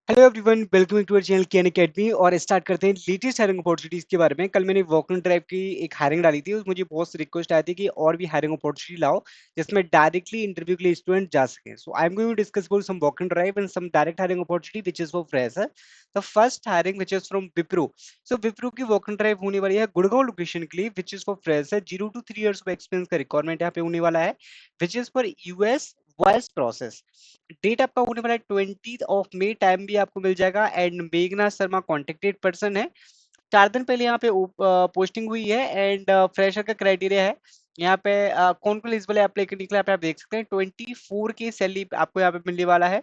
Hello everyone, welcome to our channel KN academy. और start करते हैं लेटेस्ट हायरिंग अपॉर्चुनिटीज के बारे में। कल मैंने वॉकन ड्राइव की एक हायरिंग डाली थी, मुझे बहुत से रिक्वेस्ट आए थे कि और भी हायरिंग अपॉर्चुनिटी लाओ जिसमें डायरेक्टली इंटरव्यू के लिए स्टूडेंट जा सके। So I am going to discuss about some walk-in drive and some direct hiring opportunity which is for fresher. The first hiring which is from Wipro. So Wipro की walk-in drive होने वाली है Gurgaon location के लिए, which is for fresher. 0 to 3 years of experience का requirement यहाँ पे होने वाला है, which is for US voice process. Date आपका होने वाला है 20 मई, टाइम भी आपको मिल जाएगा। एंड मेघना शर्मा कॉन्टेक्टेड पर्सन है। 4 दिन पहले यहाँ पे पोस्टिंग हुई है। एंड फ्रेशर का क्राइटेरिया है यहाँ पे कौन कौन एलिजिबल है अप्लाई करने के लिए। यहाँ पे आप देख सकते हैं 24 की सैलरी आपको यहाँ पे मिलने वाला है।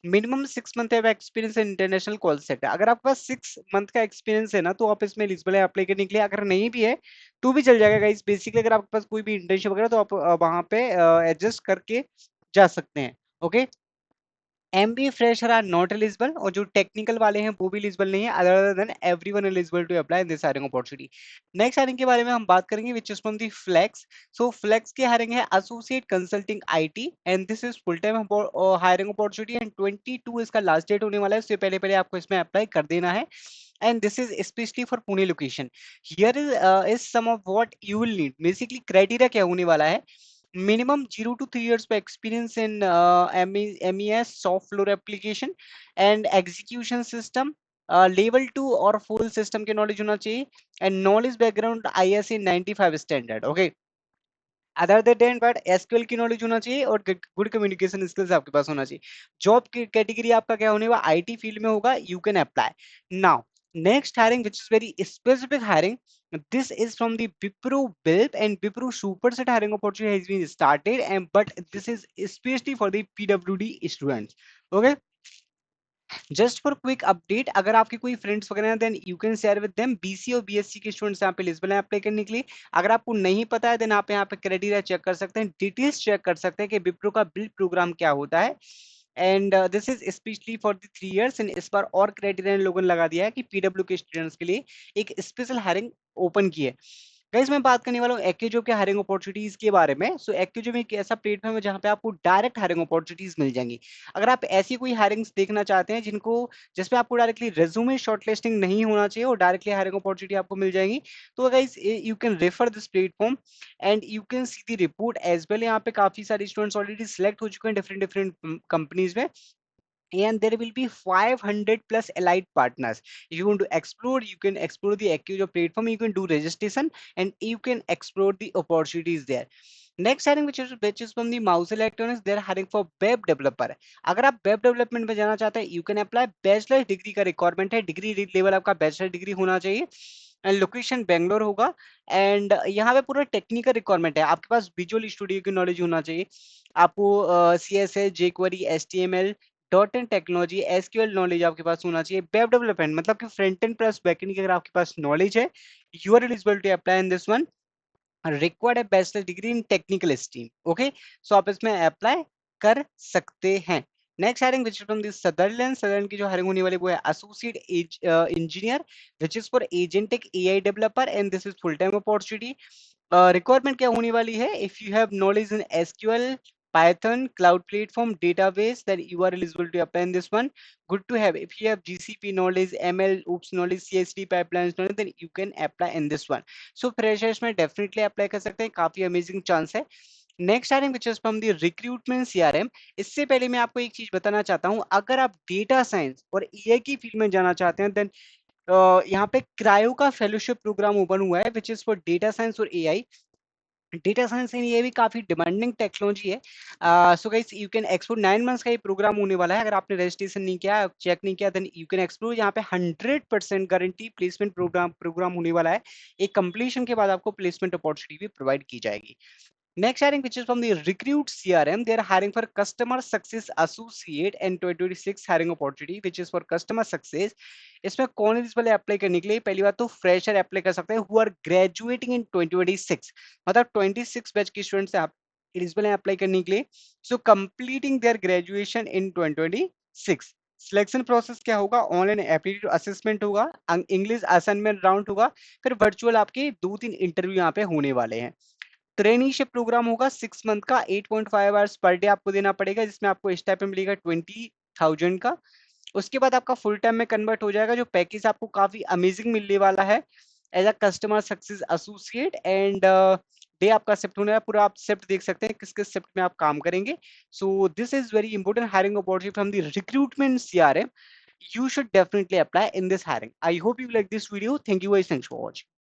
मिनिमम 6 मंथ है experience in international call centre. अगर आपके पास 6 मंथ का एक्सपीरियंस है ना, तो आप इसमें एलिजिबल है अप्लाई करने के लिए। अगर नहीं भी है तो भी चल जाएगा गाइस। बेसिकली अगर आपके पास कोई भी इंटर्नशिप वगैरह, तो आप वहाँ पे एडजस्ट करके जा सकते हैं। Okay. MBA fresher are not eligible, और जो टेक्निकल वाले हैं वो भी एलिजिबल नहीं है। Other than everyone eligible to apply in this hiring opportunity. Next hiring के बारे में हम बात करेंगे, which is from the Flex. So Flex की हायरिंग है associate consulting IT, and this is full time hiring opportunity. And 22 इसका last date होने वाला है, उससे पहले पहले आपको इसमें अप्लाई कर देना है। And this is especially for Pune location. Here is some of what you will need. Basically criteria क्या होने वाला है? Minimum 0 to 3 years of experience in MES soft floor application and execution system, level 2 और full system के knowledge होना चाहिए, and knowledge background ISA 95 standard. Okay. Other than but SQL की knowledge होना चाहिए और गुड कम्युनिकेशन स्किल्स आपके पास होना चाहिए। जॉब की कैटेगरी आपका क्या होने वाला, आईटी फील्ड में होगा। You can apply now. Next hiring which is very specific hiring, this is from the Wipro Build and Wipro Superset hiring opportunity has been started, and but this is especially for the PWD students. Okay. Just for quick update, अगर आपके कोई friends वगैरह हैं then you can share with them. BC और BSc के students यहाँ पे eligible हैं अप्लाई करने के लिए। अगर आपको नहीं पता है देन आप यहाँ पे क्राइटेरिया चेक कर सकते हैं, डिटेल्स चेक कर सकते हैं कि विप्रो का बिल्ड प्रोग्राम क्या होता है। And this is specially for the 3 years। And इस बार और क्राइटेरिया लोगों ने लगा दिया है कि पीडब्ल्यू के स्टूडेंट्स के लिए एक स्पेशल हायरिंग ओपन की है। गाइस मैं बात करने वाला हूँ एक्यूजॉब के हायरिंग अपॉर्चुनिटीज के बारे में। सो एक्यूजॉब एक ऐसा प्लेटफॉर्म है जहाँ पे आपको डायरेक्ट हायरिंग अपॉर्चुनिटीज मिल जाएंगी। अगर आप ऐसी कोई हायरिंग्स देखना चाहते हैं जिनको जिसपे आपको डायरेक्टली रेज्यूमे शॉर्टलिस्टिंग नहीं होना चाहिए और डायरेक्टली हायरिंग अपॉर्चुनिटी आपको मिल जाएगी, तो guys you can refer this platform and you can see the report as well. यहाँ पे काफी सारे स्टूडेंट्स ऑलरेडी सिलेक्ट हो चुके हैं डिफरेंट डिफरेंट कंपनीज में, and there will be 500 plus allied partners. If you want to explore, you can explore the Accujo platform, you can do registration and you can explore the opportunities there. Next hiring which is from the Mouse Electronics, they are hiring for web developer. अगर आप web development में जाना चाहते हैं you can apply. Bachelor degree का requirement है, degree level आपका bachelor degree होना चाहिए। एंड लोकेशन बेंगलोर होगा। एंड यहाँ पे पूरा टेक्निकल रिक्वायरमेंट है, आपके पास विजुअल स्टूडियो की नॉलेज होना चाहिए। आपको CSS, jQuery, HTML, dot and technology, SQL knowledge आपके पास होना चाहिए। वेब डेवलपमेंट मतलब कि front end plus back end की अगर आपके पास नॉलेज है, you are eligible to apply in this one. Required है bachelor degree in technical stream. Okay, so आप इसमें अप्लाई कर सकते हैं। Next hiring which is from the Sutherland. Sutherland की जो हायरिंग होने वाली वो है associate engineer which is for agentic AI developer, and this is full time opportunity. Requirement क्या होने वाली है, if you have knowledge in SQL, Python, cloud platform, database, then you are eligible to apply in this one. Good to have. If you have GCP knowledge, ML, OOPS knowledge, CSD pipelines knowledge, then you can apply in this one. So freshers में definitely apply कर सकते हैं, काफी amazing chance है। Next hiring which is from the recruitment CRM. इससे पहले मैं आपको एक चीज बताना चाहता हूँ, अगर आप डेटा साइंस और एआई की फील्ड में जाना चाहते हैं देन यहाँ पे क्रायो का फेलोशिप प्रोग्राम ओपन हुआ है which is for data science और एआई। डेटा साइंस में ये भी काफी डिमांडिंग टेक्नोलॉजी है। So guys you can explore. 9 months का ये प्रोग्राम होने वाला है। अगर आपने रजिस्ट्रेशन नहीं किया, चेक नहीं किया, देन यू कैन एक्सप्लोर। यहाँ पे 100% गारंटी प्लेसमेंट प्रोग्राम होने वाला है। एक कंप्लीशन के बाद आपको प्लेसमेंट अपॉर्चुनिटी भी प्रोवाइड की जाएगी। Next hiring, which is from the Recruit CRM, they are hiring for Customer Success Associate and 2026 hiring opportunity, which is for Customer Success. इसमें कौन एलिजिबल है अप्लाई करने के लिए? पहली बात तो फ्रेशर अप्लाई कर सकते हैं हु आर ग्रेजुएटिंग इन 2026, मतलब 26 बैच के स्टूडेंट्स आप एलिजिबल हैं अप्लाई करने के लिए। So completing their graduation in 2026। Selection process क्या होगा? ऑनलाइन एप्टीट्यूड असेसमेंट होगा, इंग्लिश असाइनमेंट राउंड होगा, फिर वर्चुअल आपके 2-3 इंटरव्यू यहाँ पे होने वाले हैं। ट्रेनिंगशिप प्रोग्राम होगा 6 मंथ का, 8.5 आवर्स पर डे आपको देना पड़ेगा, जिसमें आपको स्टाइपेंड मिलेगा 20,000 का। उसके बाद आपका फुल टाइम में कन्वर्ट हो जाएगा, जो पैकेज आपको काफी अमेजिंग मिलने वाला है as a customer success associate. And day आपका शिफ्ट होने है, पूरा आप शिफ्ट देख सकते हैं किस किस शिफ्ट में आप काम करेंगे। So this is very important hiring opportunity from the recruitment CRM. You should definitely apply in this hiring. I hope you like this video. Thank you guys. Thanks for watching.